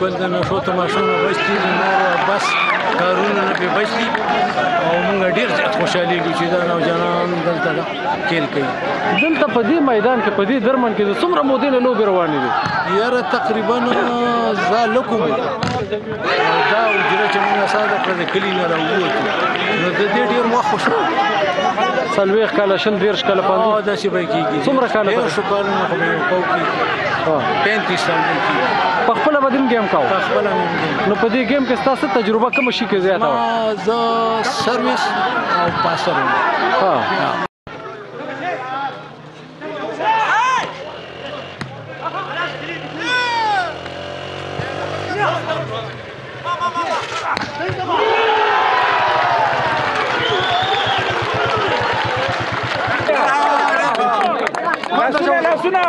د نشو تماشونه بس دي بس کارونه نه پې بس دي او موږ ډېر زیات خوشحالېږو چې دا نوجوانان دلته کیل کوي. دلته په دې میدان کې په دې درمن کې د څومره مودې نه لوبې روانې دي؟ یاره تقریبا زه لکم او دا اجره چې موږ ساده کړه د کلي نه راووتو نو د دې ډېر وخت خوشحال 40 کاله 30 کاله 50 داسې به کېږي. څومره کاله؟ 100 کالونه خو به یې کوو کېږي 35 سال به کېږي. په خپله به دې ګیم کوو؟ په خپله مې نو په دې ګیم کې ستاسو تجربه کومه شي کې زیاته وه؟ زه سروس او پاسر یم. لاسونه